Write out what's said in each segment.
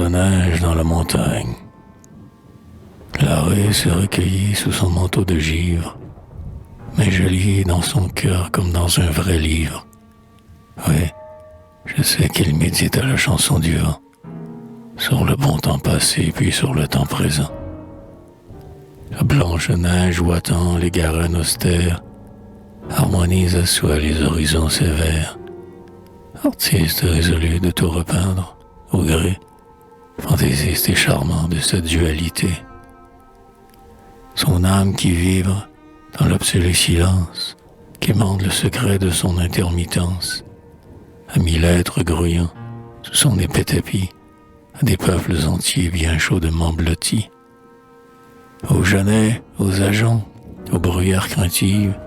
neige dans la montagne. L'arrêt s'est recueilli sous son manteau de givre, mais je lis dans son cœur comme dans un vrai livre. Oui, je sais qu'il médite à la chanson du vent, sur le bon temps passé puis sur le temps présent. La blanche neige ouatant les garennes austères harmonise à soi les horizons sévères. Artiste résolu de tout repeindre au gré, fantaisiste et charmant de cette dualité. Son âme qui vibre dans l'absolu silence, quémande le secret de son intermittence, a mis l'être grouillant sous son épais tapis à des peuples entiers bien chaudement blottis. Aux genêts, aux agents, aux bruyères craintives,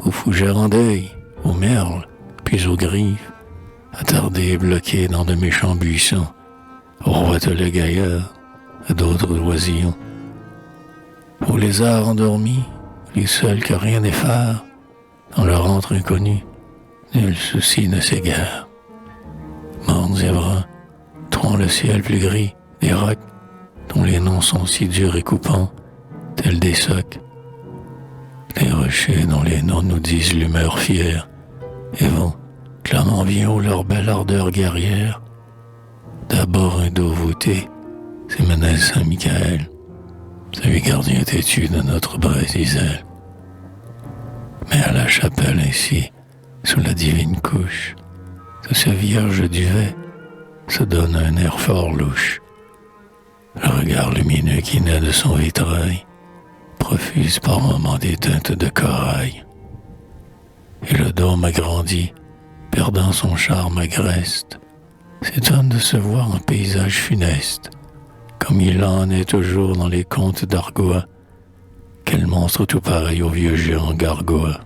aux fougères en deuil, aux merles, puis aux grives, attardés et bloqués dans de méchants buissons, aux roitelets gaillards, à d'autres oisillons. Aux lézards endormis, les seuls que rien n'effare, dans leur antre inconnu, nul souci ne s'égare. Mornes et bruns, trouant le ciel plus gris, des rocs, dont les noms sont si durs et coupants, tels des socs. Les rochers dont les noms nous disent l'humeur fière, et vont, clamant bien haut leur belle ardeur guerrière. D'abord un dos voûté, c'est Ménès Saint-Michael, celui gardien têtu de notre braise Isère. Mais à la chapelle ainsi, sous la divine couche, de ce vierge duvet se donne un air fort louche. Le regard lumineux qui naît de son vitrail profuse par moments des teintes de corail. Et le dôme agrandi, perdant son charme agreste, s'étonne de se voir un paysage funeste, comme il en est toujours dans les contes d'Argois. Quel monstre tout pareil au vieux géant Gargoa.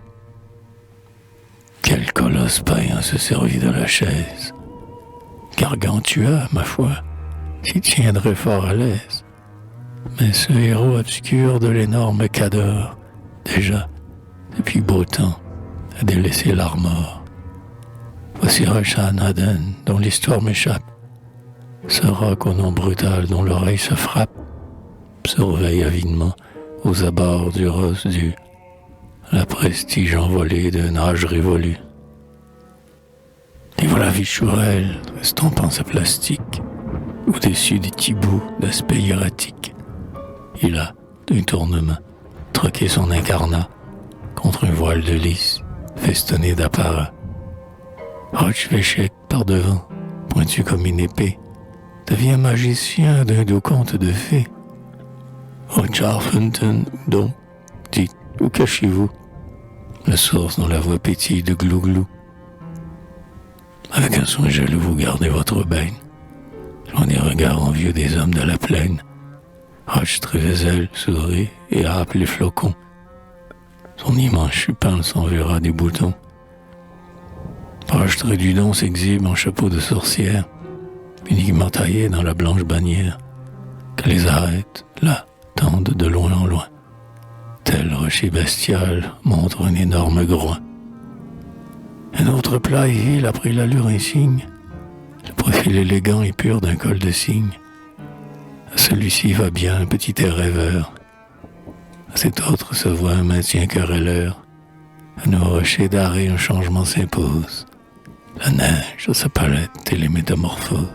Quel colosse païen se servit de la chaise. Gargantua, ma foi, s'y tiendrait fort à l'aise. Mais ce héros obscur de l'énorme Cador, déjà, depuis beau temps, a délaissé l'armor. Voici Rochanaden, dont l'histoire m'échappe. Ce roc au nom brutal dont l'oreille se frappe, surveille avidement aux abords du rosse du, la prestige envolée d'un âge révolu. Et voilà Vichourel, estompant sa plastique, au-dessus des petits bouts d'aspect hiératique. Il a, d'un tournement, troqué son incarnat contre un voile de lys, festonné d'apparat. Rocheféchec, par devant, pointu comme une épée, devient magicien d'un doux conte de fées. Rochafenten, donc, dites, où cachez-vous? La source dont la voix pétille de glou-glou. Avec un soin jaloux, vous gardez votre baigne, loin des regards envieux des hommes de la plaine. Roche Trévézel sourit et happe les flocons. Son immense chupin s'enverra des boutons. Roche Trédudon s'exhibe en chapeau de sorcière, uniquement taillé dans la blanche bannière, que les arêtes, là, tendent de loin en loin. Tel rocher bestial montre un énorme groin. Un autre plat et vil a pris l'allure insigne, le profil élégant et pur d'un col de cygne. À celui-ci va bien un petit air rêveur. À cet autre se voit un maintien querelleur. À nos rochers d'arrêt un changement s'impose. La neige à sa palette et les métamorphoses.